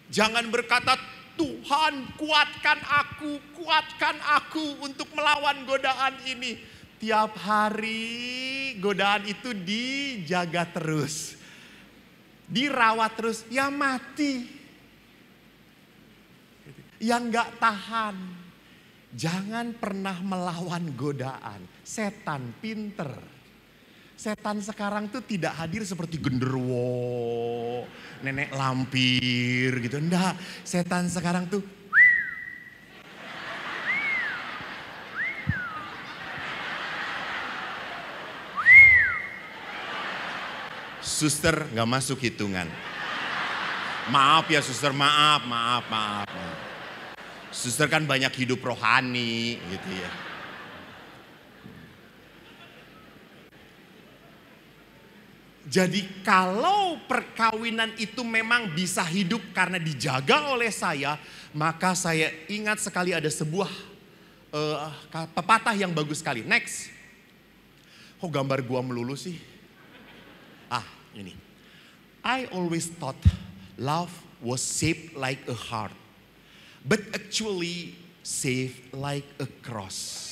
Jangan berkata, Tuhan kuatkan aku untuk melawan godaan ini. Tiap hari godaan itu dijaga terus. Dirawat terus, ya mati. Yang gak tahan. Jangan pernah melawan godaan. Setan pinter. Setan sekarang tuh tidak hadir seperti genderuwo, nenek lampir gitu. Enggak, setan sekarang tuh suster gak masuk hitungan. Maaf ya suster, maaf. Suster kan banyak hidup rohani gitu ya. Jadi kalau perkawinan itu memang bisa hidup karena dijaga oleh saya, maka saya ingat sekali ada sebuah pepatah yang bagus sekali. Next. Kok gambar gua melulu sih? Ini. I always thought love was shaped like a heart, but actually shaped like a cross.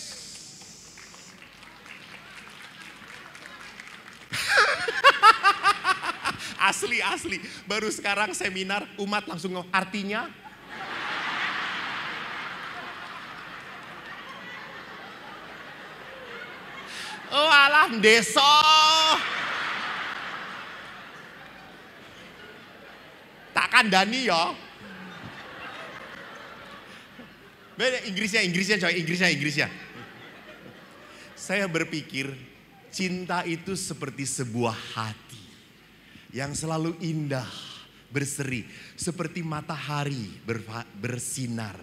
Asli. Baru sekarang seminar umat langsung artinya. Oh alah deso. Takkan Dani ya. Beda Inggrisnya. Saya berpikir cinta itu seperti sebuah hati yang selalu indah, berseri, seperti matahari bersinar.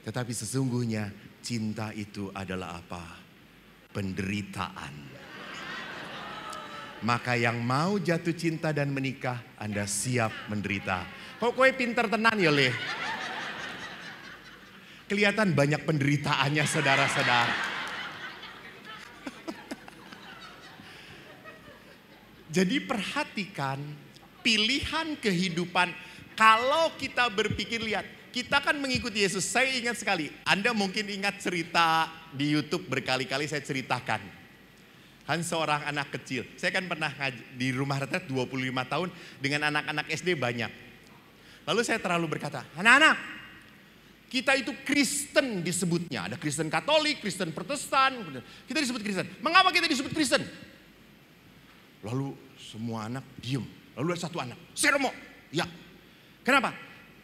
Tetapi sesungguhnya cinta itu adalah apa? Penderitaan. Maka yang mau jatuh cinta dan menikah, Anda siap menderita. Kok kowe pinter tenan ya Le? Kelihatan banyak penderitaannya saudara-saudara. Jadi perhatikan pilihan kehidupan. Kalau kita berpikir, lihat, kita kan mengikuti Yesus. Saya ingat sekali, Anda mungkin ingat cerita di YouTube berkali-kali saya ceritakan. Kan seorang anak kecil. Saya kan pernah di rumah retret 25 tahun dengan anak-anak SD banyak. Lalu saya terlalu berkata, anak-anak, kita itu Kristen disebutnya. Ada Kristen Katolik, Kristen Protestan. Kita disebut Kristen. Mengapa kita disebut Kristen? Lalu semua anak diem. Lalu ada satu anak, saya Romo. Ya, kenapa?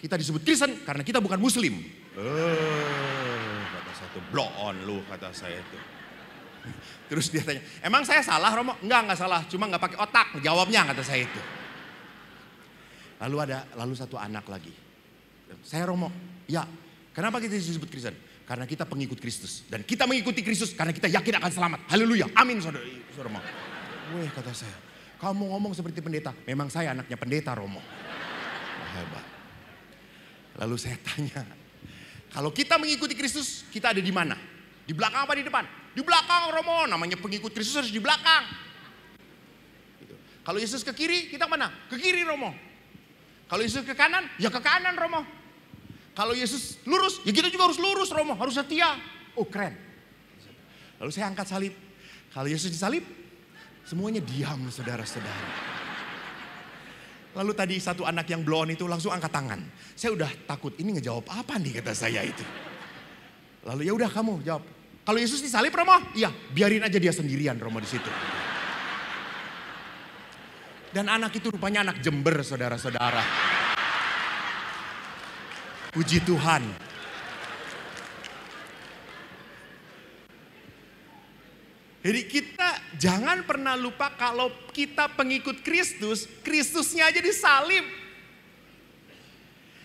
Kita disebut Kristen karena kita bukan Muslim. Kata satu, blow on lu, kata saya itu. Terus dia tanya, emang saya salah Romo? Enggak salah, cuma enggak pakai otak jawabnya, kata saya itu. Lalu satu anak lagi. Saya Romo, ya. Kenapa kita disebut Kristen? Karena kita pengikut Kristus. Dan kita mengikuti Kristus karena kita yakin akan selamat. Haleluya, amin saudara Romo. Weh, kata saya, kamu ngomong seperti pendeta. Memang saya anaknya pendeta Romo. Hebat. Lalu saya tanya, kalau kita mengikuti Kristus, kita ada di mana? Di belakang apa di depan? Di belakang Romo, namanya pengikut Kristus harus di belakang. Gitu. Kalau Yesus ke kiri, kita mana? Ke kiri Romo. Kalau Yesus ke kanan, ya ke kanan Romo. Kalau Yesus lurus, ya kita juga harus lurus Romo, harus setia. Oh keren. Lalu saya angkat salib. Kalau Yesus disalib, semuanya diam saudara-saudara. Lalu tadi satu anak yang blow on itu langsung angkat tangan. Saya udah takut, ini ngejawab apa nih kata saya itu. Lalu ya udah kamu jawab. Kalau Yesus disalib Romo, iya biarin aja dia sendirian Romo di situ. Dan anak itu rupanya anak Jember saudara-saudara. Puji Tuhan. Jadi kita jangan pernah lupa kalau kita pengikut Kristus, Kristusnya aja disalib.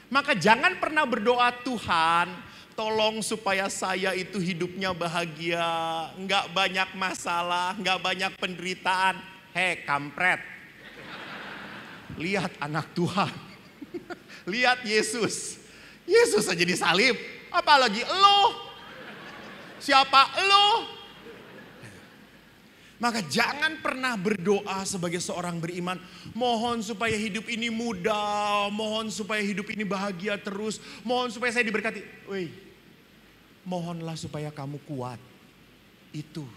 Maka jangan pernah berdoa, Tuhan tolong supaya saya itu hidupnya bahagia, enggak banyak masalah, enggak banyak penderitaan. Hei kampret, lihat anak Tuhan, lihat Yesus. Yesus aja disalib, apalagi elo. Siapa elo? Maka jangan pernah berdoa sebagai seorang beriman, mohon supaya hidup ini mudah, mohon supaya hidup ini bahagia terus, mohon supaya saya diberkati. Woi, mohonlah supaya kamu kuat. Itu,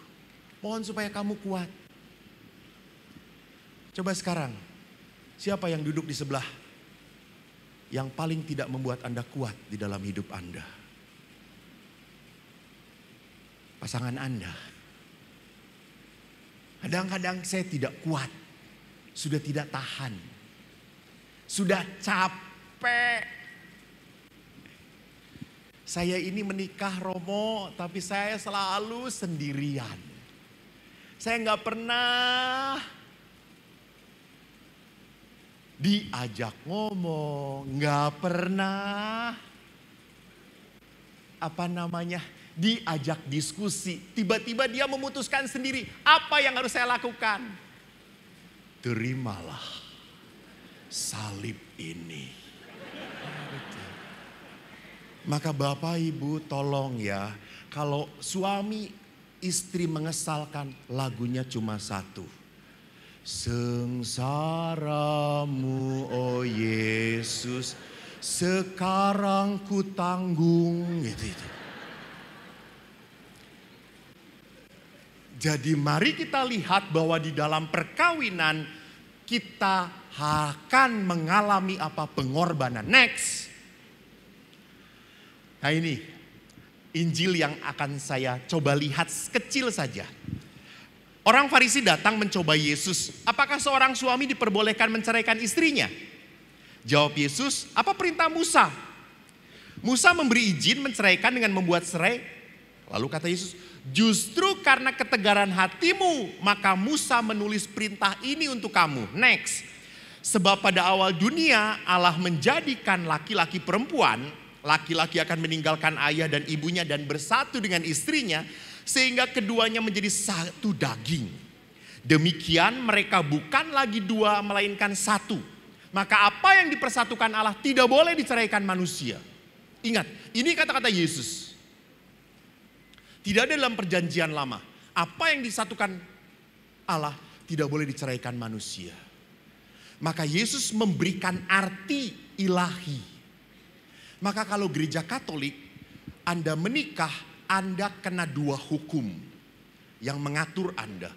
mohon supaya kamu kuat. Coba sekarang, siapa yang duduk di sebelah yang paling tidak membuat Anda kuat di dalam hidup Anda? Pasangan Anda. Kadang-kadang saya tidak kuat, sudah tidak tahan, sudah capek. Saya ini menikah Romo, tapi saya selalu sendirian. Saya nggak pernah diajak ngomong, nggak pernah diajak diskusi. Tiba-tiba dia memutuskan sendiri, apa yang harus saya lakukan? Terimalah salib ini. Maka Bapak Ibu tolong ya, kalau suami istri mengesalkan, lagunya cuma satu. Sengsaramu oh Yesus, sekarang ku tanggung. Gitu. Jadi mari kita lihat bahwa di dalam perkawinan kita akan mengalami apa? Pengorbanan. Next. Nah ini Injil yang akan saya coba lihat kecil saja. Orang Farisi datang mencoba Yesus. Apakah seorang suami diperbolehkan menceraikan istrinya? Jawab Yesus, apa perintah Musa? Musa memberi izin menceraikan dengan membuat serai. Lalu kata Yesus, justru karena ketegaran hatimu, maka Musa menulis perintah ini untuk kamu. Next. Sebab pada awal dunia Allah menjadikan laki-laki perempuan. Laki-laki akan meninggalkan ayah dan ibunya dan bersatu dengan istrinya. Sehingga keduanya menjadi satu daging. Demikian mereka bukan lagi dua melainkan satu. Maka apa yang dipersatukan Allah tidak boleh diceraikan manusia. Ingat, ini kata-kata Yesus. Tidak ada dalam perjanjian lama. Apa yang disatukan Allah tidak boleh diceraikan manusia. Maka Yesus memberikan arti ilahi. Maka kalau gereja Katolik, Anda menikah, Anda kena dua hukum yang mengatur Anda.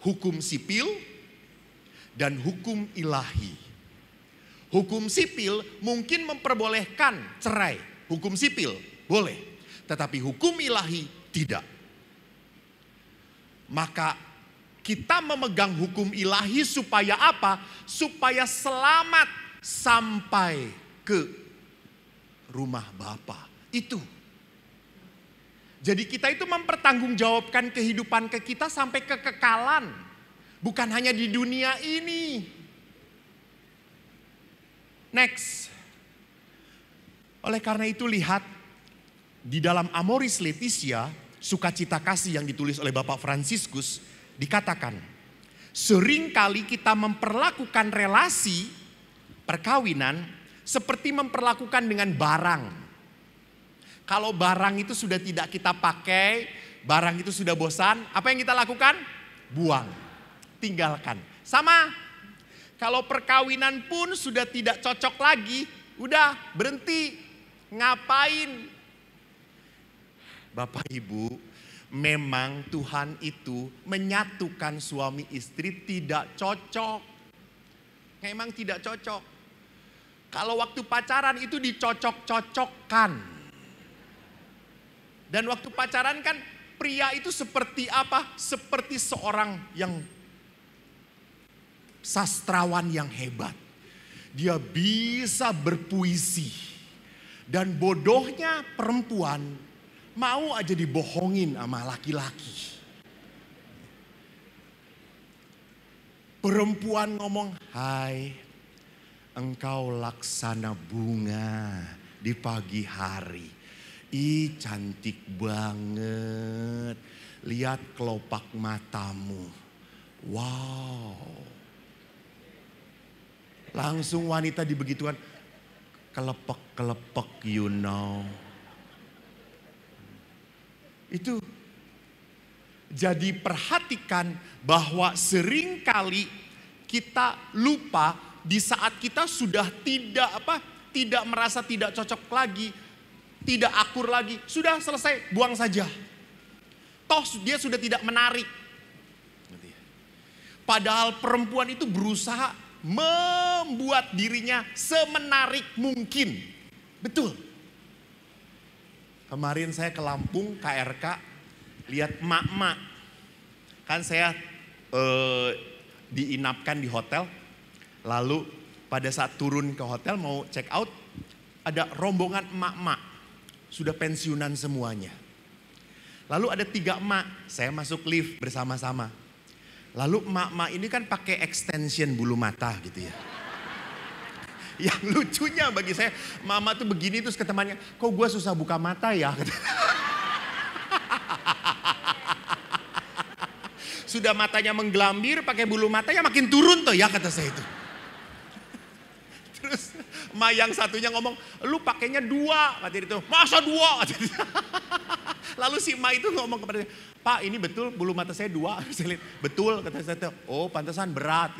Hukum sipil dan hukum ilahi. Hukum sipil mungkin memperbolehkan cerai. Hukum sipil boleh. Tetapi hukum ilahi tidak. Maka kita memegang hukum ilahi supaya apa? Supaya selamat sampai ke rumah Bapa. Itu. Jadi kita itu mempertanggungjawabkan kehidupan kita sampai kekekalan. Bukan hanya di dunia ini. Next. Oleh karena itu lihat di dalam Amoris Laetitia, sukacita kasih yang ditulis oleh Bapak Fransiskus, dikatakan, seringkali kita memperlakukan relasi perkawinan seperti memperlakukan dengan barang. Kalau barang itu sudah tidak kita pakai, barang itu sudah bosan, apa yang kita lakukan? Buang, tinggalkan. Sama, kalau perkawinan pun sudah tidak cocok lagi, udah berhenti, ngapain? Bapak Ibu, memang Tuhan itu menyatukan suami istri tidak cocok. Memang tidak cocok. Kalau waktu pacaran itu dicocok-cocokkan. Dan waktu pacaran kan pria itu seperti apa? Seperti seorang yang sastrawan yang hebat. Dia bisa berpuisi. Dan bodohnya perempuan mau aja dibohongin sama laki-laki. Perempuan ngomong, hai, engkau laksana bunga di pagi hari. Ih, cantik banget. Lihat kelopak matamu. Wow. Langsung wanita dibegituan, kelepek-kelepek you know. Itu. Jadi perhatikan bahwa seringkali kita lupa di saat kita sudah tidak merasa tidak cocok lagi, tidak akur lagi, sudah selesai, buang saja. Toh dia sudah tidak menarik. Padahal perempuan itu berusaha membuat dirinya semenarik mungkin. Betul. Kemarin saya ke Lampung, KRK, lihat emak-emak. Kan saya diinapkan di hotel. Lalu pada saat turun ke hotel mau check out, ada rombongan emak-emak. Sudah pensiunan semuanya. Lalu ada 3 emak, saya masuk lift bersama-sama. Lalu emak-emak ini kan pakai extension bulu mata gitu ya. Yang lucunya bagi saya, mama tuh begini terus ke temannya, kok gue susah buka mata ya? Sudah matanya menggelambir, pakai bulu mata ya makin turun tuh ya, kata saya itu. Terus emak yang satunya ngomong, lu pakainya 2, kata itu. Masa 2? Lalu si emak itu ngomong kepada saya, Pak ini betul bulu mata saya 2. Saya lihat, betul, kata saya. Oh pantesan berat.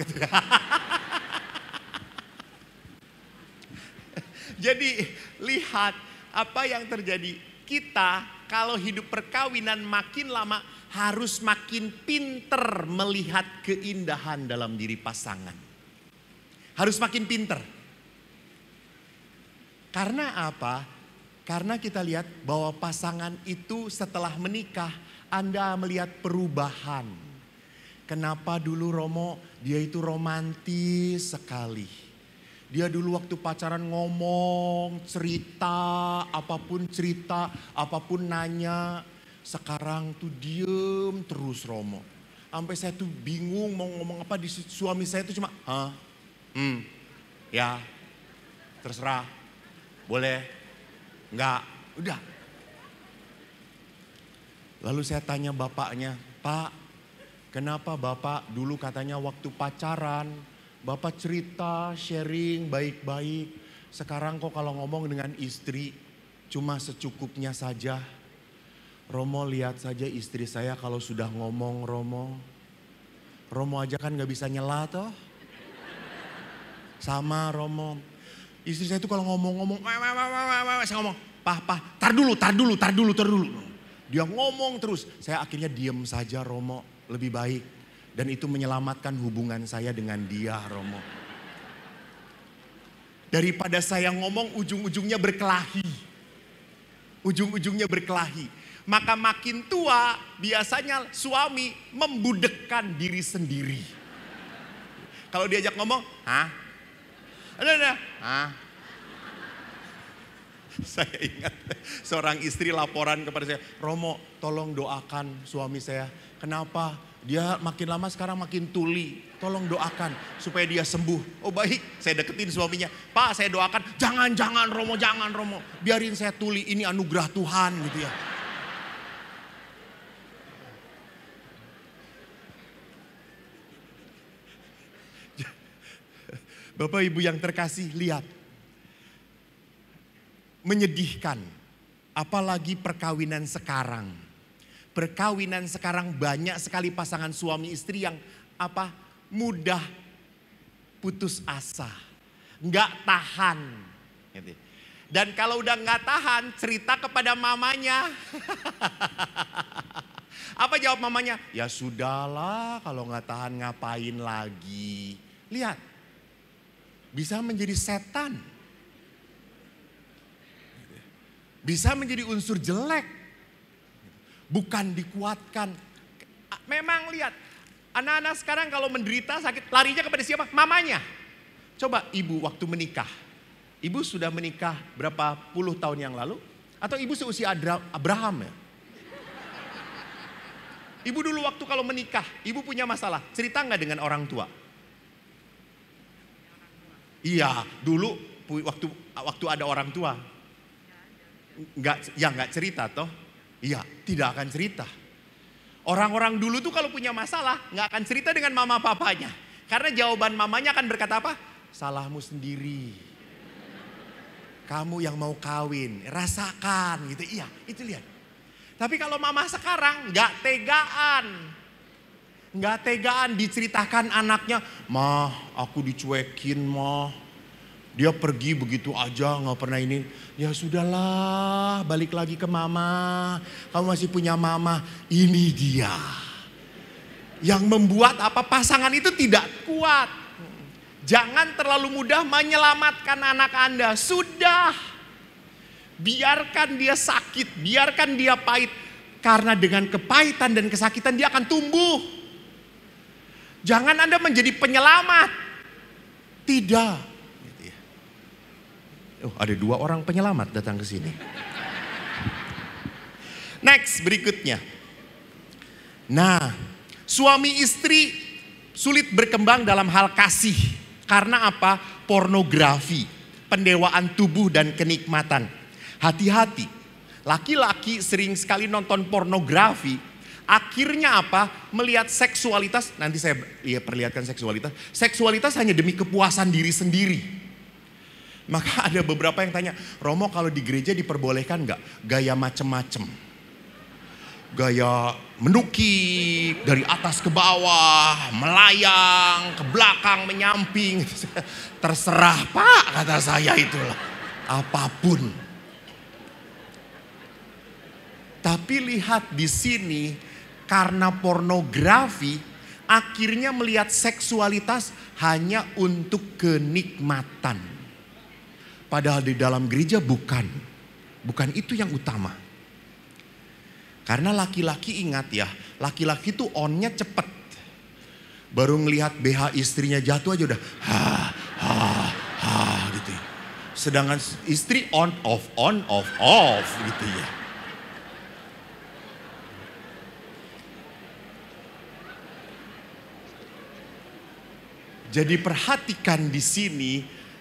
Jadi lihat apa yang terjadi. Kita kalau hidup perkawinan makin lama harus makin pinter melihat keindahan dalam diri pasangan. Harus makin pinter. Karena apa? Karena kita lihat bahwa pasangan itu setelah menikah, Anda melihat perubahan. Kenapa dulu Romo dia itu romantis sekali. Dia dulu waktu pacaran ngomong, cerita, apapun nanya. Sekarang tuh diem terus Romo. Sampai saya tuh bingung mau ngomong apa di suami saya tuh cuma, ya, terserah, boleh, enggak, udah. Lalu saya tanya bapaknya, Pak, kenapa Bapak dulu katanya waktu pacaran, Bapak cerita, sharing baik-baik. Sekarang kok kalau ngomong dengan istri cuma secukupnya saja. Romo lihat saja istri saya kalau sudah ngomong Romo. Romo aja kan gak bisa nyela toh. Sama Romo. Istri saya itu kalau ngomong-ngomong, saya ngomong, Pak, tar dulu. Dia ngomong terus, saya akhirnya diem saja Romo, lebih baik. Dan itu menyelamatkan hubungan saya dengan dia Romo. Daripada saya ngomong ujung-ujungnya berkelahi. Maka makin tua biasanya suami membudekkan diri sendiri. Kalau diajak ngomong, Saya ingat seorang istri laporan kepada saya, Romo tolong doakan suami saya. Kenapa? Dia makin lama sekarang makin tuli. Tolong doakan supaya dia sembuh. Oh baik, saya deketin suaminya. Pak saya doakan, jangan Romo. Biarin saya tuli, ini anugerah Tuhan gitu ya. Bapak Ibu yang terkasih, lihat. Menyedihkan, apalagi perkawinan sekarang. Perkawinan sekarang banyak sekali pasangan suami istri yang mudah putus asa, nggak tahan. Dan kalau udah nggak tahan, cerita kepada mamanya. Apa jawab mamanya? Ya sudahlah, kalau nggak tahan ngapain lagi? Lihat, bisa menjadi setan. Bisa menjadi unsur jelek. Bukan dikuatkan. Memang lihat, anak-anak sekarang kalau menderita sakit, larinya kepada siapa? Mamanya. Coba ibu waktu menikah. Ibu sudah menikah berapa puluh tahun yang lalu? Atau ibu seusia Abraham ya? Ibu dulu waktu kalau menikah, ibu punya masalah. Cerita nggak dengan orang tua? Iya, dulu waktu ada orang tua. Nggak cerita toh? Iya, tidak akan cerita. Orang-orang dulu tuh kalau punya masalah nggak akan cerita dengan mama papanya. Karena jawaban mamanya akan berkata apa? Salahmu sendiri. Kamu yang mau kawin, rasakan gitu. Iya, itu lihat. Tapi kalau mama sekarang nggak tegaan. Nggak tegaan diceritakan anaknya, "Mah, aku dicuekin, mah. Dia pergi begitu aja, nggak pernah ini." Ya sudahlah, balik lagi ke mama. Kamu masih punya mama. Ini dia. Yang membuat pasangan itu tidak kuat. Jangan terlalu mudah menyelamatkan anak Anda. Sudah. Biarkan dia sakit, biarkan dia pahit. Karena dengan kepahitan dan kesakitan dia akan tumbuh. Jangan Anda menjadi penyelamat. Tidak. Oh, ada 2 orang penyelamat datang ke sini. Next, berikutnya. Nah, suami istri sulit berkembang dalam hal kasih. Karena apa? Pornografi, pendewaan tubuh dan kenikmatan. Hati-hati, laki-laki sering sekali nonton pornografi. Akhirnya apa? Melihat seksualitas, nanti saya perlihatkan seksualitas. Seksualitas hanya demi kepuasan diri sendiri. Maka ada beberapa yang tanya, "Romo, kalau di gereja diperbolehkan nggak gaya macem-macem? Gaya menukik dari atas ke bawah, melayang, ke belakang, menyamping." Terserah Pak, kata saya, itulah. Apapun. Tapi lihat di sini, karena pornografi, akhirnya melihat seksualitas hanya untuk kenikmatan. Padahal di dalam gereja bukan itu yang utama. Karena laki-laki, ingat ya, laki-laki itu on-nya cepet. Baru ngelihat BH istrinya jatuh aja udah gitu ya. Sedangkan istri on off gitu ya. Jadi perhatikan di sini,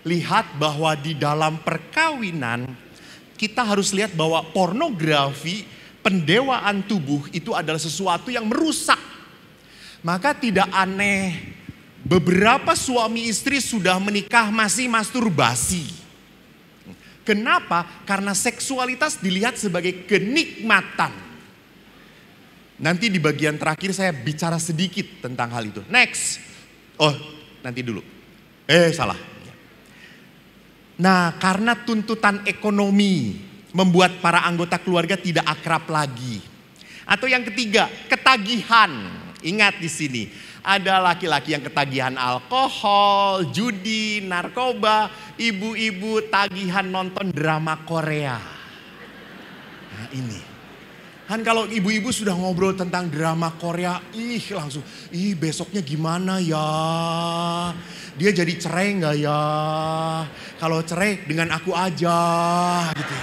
lihat bahwa di dalam perkawinan kita harus lihat bahwa pornografi, pendewaan tubuh itu adalah sesuatu yang merusak. Maka tidak aneh beberapa suami istri sudah menikah masih masturbasi. Kenapa? Karena seksualitas dilihat sebagai kenikmatan. Nanti di bagian terakhir saya bicara sedikit tentang hal itu. Next. Oh, nanti dulu. Salah. Nah, karena tuntutan ekonomi membuat para anggota keluarga tidak akrab lagi. Atau yang ketiga, ketagihan. Ingat di sini, ada laki-laki yang ketagihan alkohol, judi, narkoba, ibu-ibu tagihan nonton drama Korea. Nah, ini. Kan kalau ibu-ibu sudah ngobrol tentang drama Korea, langsung, besoknya gimana ya? Dia jadi cerai nggak ya? Kalau cerai dengan aku aja, gitu.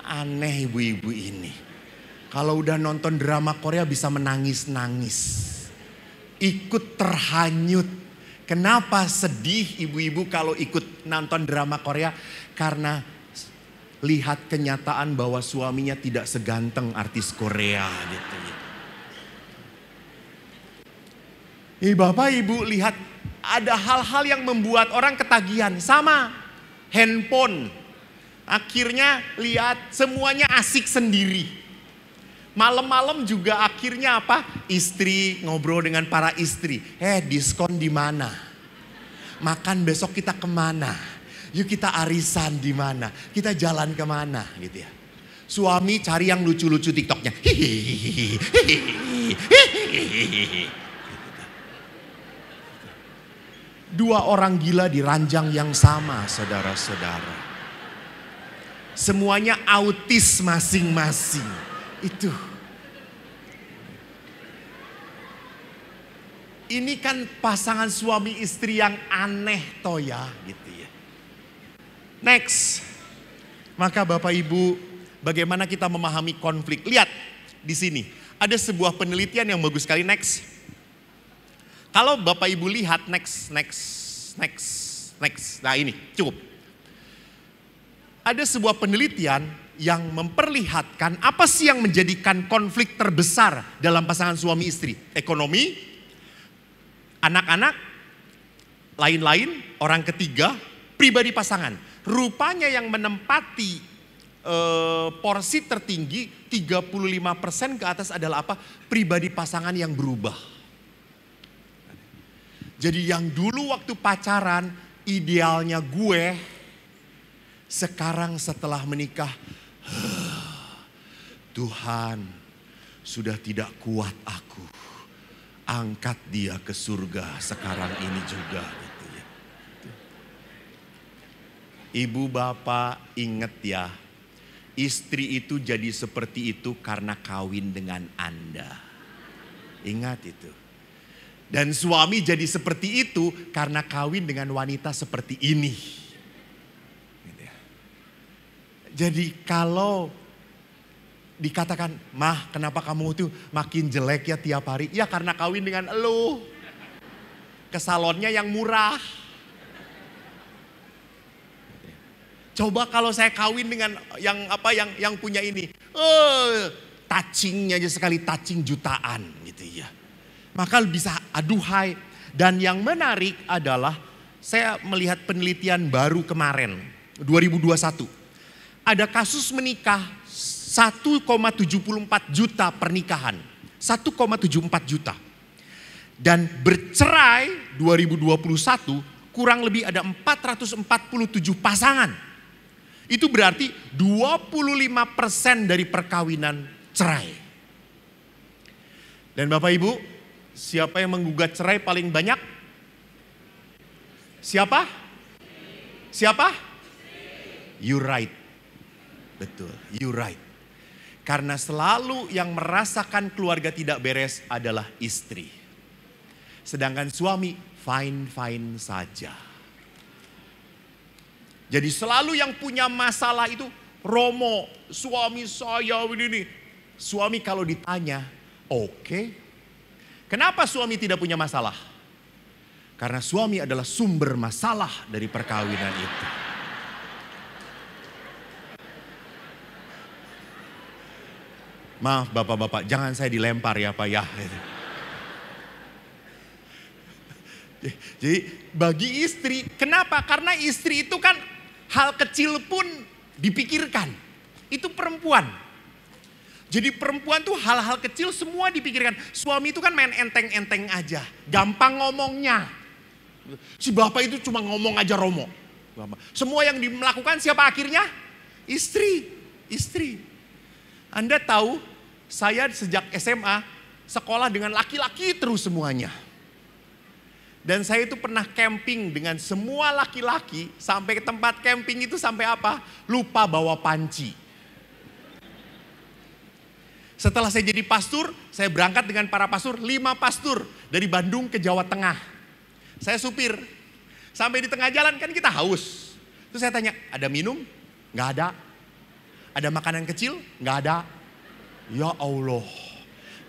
Aneh ibu-ibu ini. Kalau udah nonton drama Korea bisa menangis-nangis, ikut terhanyut. Kenapa sedih ibu-ibu kalau ikut nonton drama Korea? Karena lihat kenyataan bahwa suaminya tidak seganteng artis Korea gitu ya. Bapak Ibu lihat ada hal-hal yang membuat orang ketagihan. Sama handphone. Akhirnya lihat semuanya asik sendiri. Malam-malam juga akhirnya apa? Istri ngobrol dengan para istri. Diskon di mana? Makan besok kita kemana? Yuk kita arisan di mana? Kita jalan kemana gitu ya. Suami cari yang lucu-lucu TikToknya. Dua orang gila di ranjang yang sama, saudara-saudara. Semuanya autis masing-masing. Itu. Ini kan pasangan suami istri yang aneh toh ya gitu ya. Next. Maka Bapak Ibu, bagaimana kita memahami konflik? Lihat di sini. Ada sebuah penelitian yang bagus sekali. Next. Kalau Bapak Ibu lihat next. Nah ini cukup. Ada sebuah penelitian yang memperlihatkan apa sih yang menjadikan konflik terbesar dalam pasangan suami istri. Ekonomi, anak-anak, lain-lain, orang ketiga, pribadi pasangan. Rupanya yang menempati porsi tertinggi 35% ke atas adalah apa? Pribadi pasangan yang berubah. Jadi yang dulu waktu pacaran idealnya gue, sekarang setelah menikah, Tuhan sudah tidak kuat aku. Angkat dia ke surga sekarang ini juga. Gitu ya. Ibu bapak ingat ya, istri itu jadi seperti itu karena kawin dengan Anda. Ingat itu. Dan suami jadi seperti itu karena kawin dengan wanita seperti ini. Gitu ya. Jadi kalau dikatakan, mah kenapa kamu tuh makin jelek ya tiap hari? Ya karena kawin dengan elu. Ke salonnya yang murah. Coba kalau saya kawin dengan yang punya ini. Touchingnya aja sekali touching jutaan gitu ya. Maka bisa aduhai. Dan yang menarik adalah saya melihat penelitian baru kemarin 2021. Ada kasus menikah 1,74 juta pernikahan. 1,74 juta. Dan bercerai 2021 kurang lebih ada 447 pasangan. Itu berarti 25% dari perkawinan cerai. Dan Bapak Ibu, siapa yang menggugat cerai paling banyak? Siapa? Siapa? You right. Betul, you right. Karena selalu yang merasakan keluarga tidak beres adalah istri. Sedangkan suami fine-fine saja. Jadi selalu yang punya masalah itu Romo, suami saya begini. Suami kalau ditanya, oke. Kenapa suami tidak punya masalah? Karena suami adalah sumber masalah dari perkawinan itu. Maaf bapak-bapak, jangan saya dilempar ya Pak ya. Jadi bagi istri, kenapa? Karena istri itu kan hal kecil pun dipikirkan. Itu perempuan. Jadi perempuan tuh hal-hal kecil semua dipikirkan. Suami itu kan main enteng-enteng aja. Gampang ngomongnya. Si bapak itu cuma ngomong aja Romo. Semua yang dimelakukan siapa akhirnya? Istri. Anda tahu, saya sejak SMA sekolah dengan laki-laki terus semuanya. Dan saya itu pernah camping dengan semua laki-laki. Sampai ke tempat camping itu sampai apa? Lupa bawa panci. Setelah saya jadi pastor, saya berangkat dengan para pastor, 5 pastor dari Bandung ke Jawa Tengah. Saya supir. Sampai di tengah jalan kan kita haus. Terus saya tanya, ada minum? Nggak ada. Ada makanan kecil? Nggak ada. Ya Allah.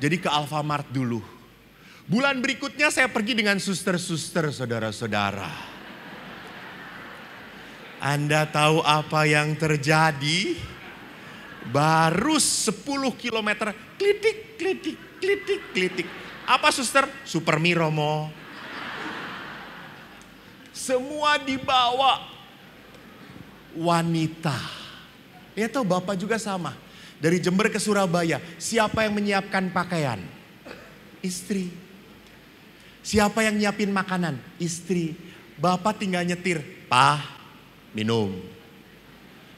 Jadi ke Alfamart dulu. Bulan berikutnya saya pergi dengan suster-suster, saudara-saudara. Anda tahu apa yang terjadi? Baru 10 kilometer, klitik. Apa suster? Super mie Romo. Semua dibawa wanita. Ya tahu bapak juga sama. Dari Jember ke Surabaya, siapa yang menyiapkan pakaian? Istri. Siapa yang nyiapin makanan? Istri. Bapak tinggal nyetir. Pah, minum.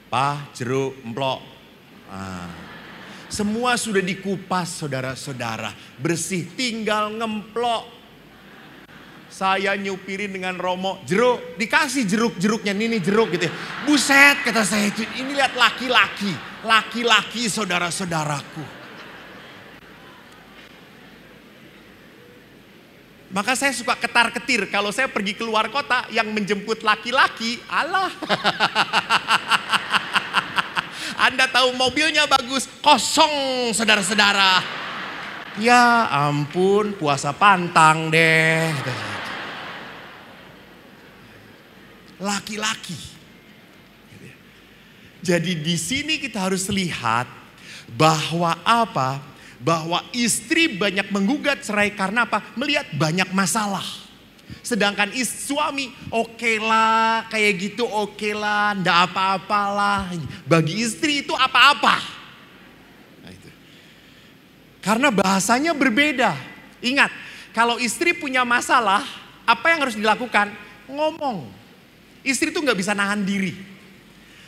Pah, jeruk, emplok. Semua sudah dikupas saudara-saudara. Bersih, tinggal ngemplok. Saya nyupirin dengan Romo, jeruk, dikasih jeruk-jeruknya, ini jeruk gitu ya. Buset kata saya, ini lihat laki-laki saudara-saudaraku. Maka saya suka ketar-ketir kalau saya pergi keluar kota yang menjemput laki-laki, Allah. Anda tahu mobilnya bagus, kosong saudara-saudara. Ya ampun, puasa pantang deh. Laki-laki. Jadi di sini kita harus lihat bahwa apa? Bahwa istri banyak menggugat cerai karena apa? Melihat banyak masalah. Sedangkan suami, oke lah, kayak gitu oke lah, ndak apa-apalah. Bagi istri itu apa-apa. Nah, itu. Karena bahasanya berbeda. Ingat, kalau istri punya masalah, apa yang harus dilakukan? Ngomong. Istri itu nggak bisa nahan diri.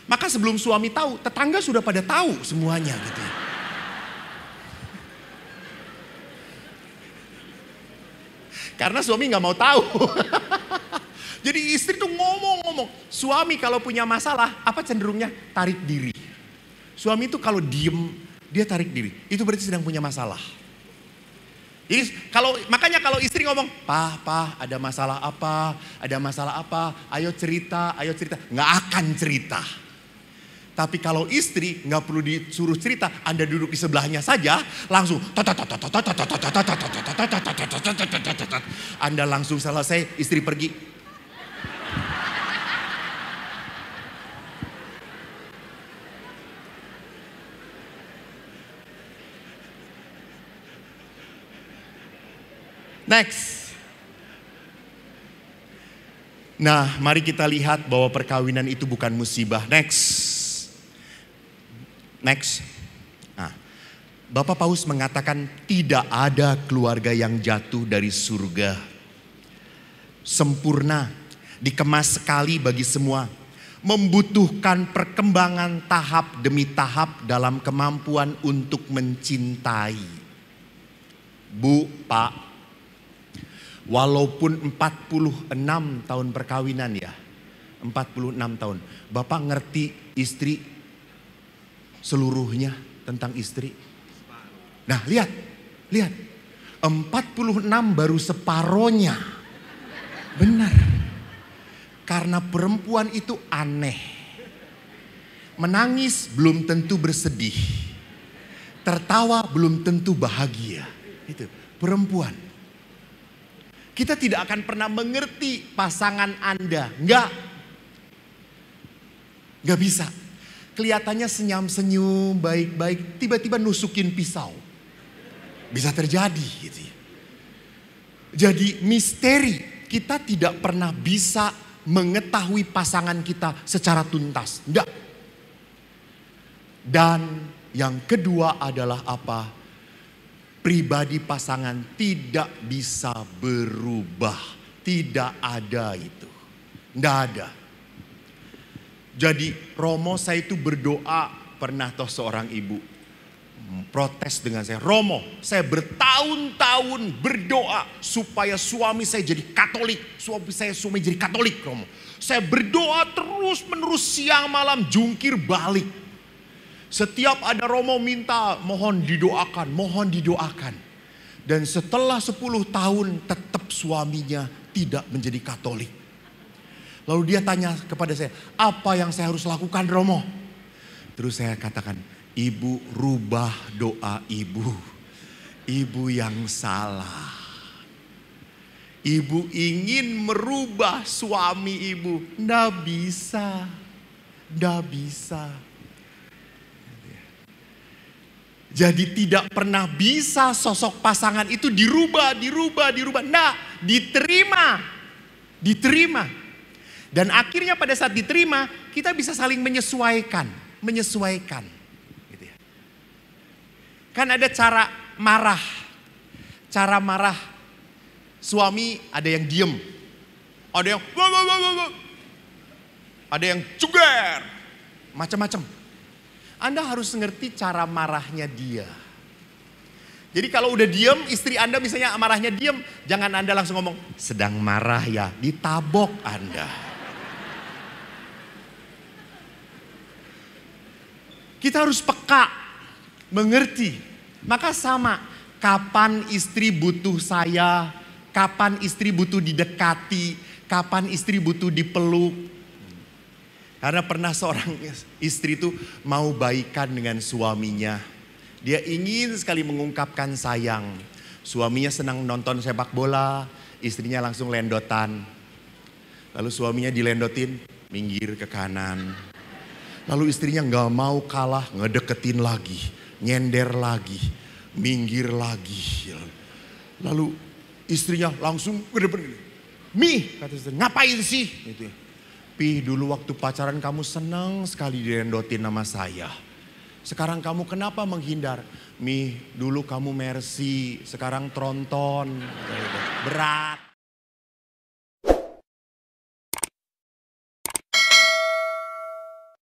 Maka sebelum suami tahu, tetangga sudah pada tahu semuanya gitu. Karena suami nggak mau tahu. Jadi istri tuh ngomong-ngomong. Suami kalau punya masalah, apa cenderungnya? Tarik diri. Suami itu kalau diem, dia tarik diri. Itu berarti sedang punya masalah. Jadi makanya kalau istri ngomong, "Pah, ada masalah apa? Ada masalah apa? Ayo cerita, ayo cerita." Nggak akan cerita. Tapi kalau istri nggak perlu disuruh cerita, Anda duduk di sebelahnya saja, langsung Anda langsung selesai, istri pergi. Next. Nah, mari kita lihat bahwa perkawinan itu bukan musibah. Next. Nah, Bapak Paus mengatakan tidak ada keluarga yang jatuh dari surga. Sempurna, dikemas sekali bagi semua. Membutuhkan perkembangan tahap demi tahap dalam kemampuan untuk mencintai. Bu, Pak, walaupun 46 tahun perkawinan ya, 46 tahun. Bapak ngerti istri seluruhnya tentang istri. Nah lihat. 46 baru separohnya. Benar. Karena perempuan itu aneh. Menangis belum tentu bersedih. Tertawa belum tentu bahagia. Itu perempuan. Kita tidak akan pernah mengerti pasangan Anda. Enggak bisa. Kelihatannya senyum-senyum, baik-baik, tiba-tiba nusukin pisau. Bisa terjadi gitu ya. Jadi misteri, kita tidak pernah bisa mengetahui pasangan kita secara tuntas. Enggak. Dan yang kedua adalah apa? Pribadi pasangan tidak bisa berubah. Tidak ada itu. Enggak ada. Jadi Romo saya itu berdoa, pernah toh seorang ibu protes dengan saya. Romo, saya bertahun-tahun berdoa supaya suami saya jadi Katolik. Suami jadi Katolik, Romo. Saya berdoa terus menerus siang malam jungkir balik. Setiap ada Romo minta mohon didoakan. Dan setelah 10 tahun tetap suaminya tidak menjadi Katolik. Lalu dia tanya kepada saya, apa yang saya harus lakukan, Romo? Terus saya katakan, ibu rubah doa ibu. Ibu yang salah. Ibu ingin merubah suami ibu. Nggak bisa. Jadi tidak pernah bisa sosok pasangan itu dirubah. Nah, diterima. Dan akhirnya pada saat diterima, kita bisa saling menyesuaikan. Gitu ya. Kan ada cara marah. Suami ada yang diem. Ada yang cuger. Macam-macam. Anda harus ngerti cara marahnya dia. Jadi kalau udah diem, istri Anda misalnya marahnya diem, jangan Anda langsung ngomong, sedang marah ya, ditabok Anda. Kita harus peka, mengerti. Maka sama, kapan istri butuh saya, kapan istri butuh didekati, kapan istri butuh dipeluk. Karena pernah seorang istri itu mau baikan dengan suaminya. Dia ingin sekali mengungkapkan sayang. Suaminya senang nonton sepak bola, istrinya langsung lendotan. Lalu suaminya dilendotin, minggir ke kanan. Lalu istrinya gak mau kalah, ngedeketin lagi, nyender lagi, minggir lagi. Lalu istrinya langsung ke depan. Mi, kata istri, ngapain sih? Gitu ya. Pi, dulu waktu pacaran kamu senang sekali direndotin nama saya. Sekarang kamu kenapa menghindar? Mi, dulu kamu mercy, sekarang tronton. Berat.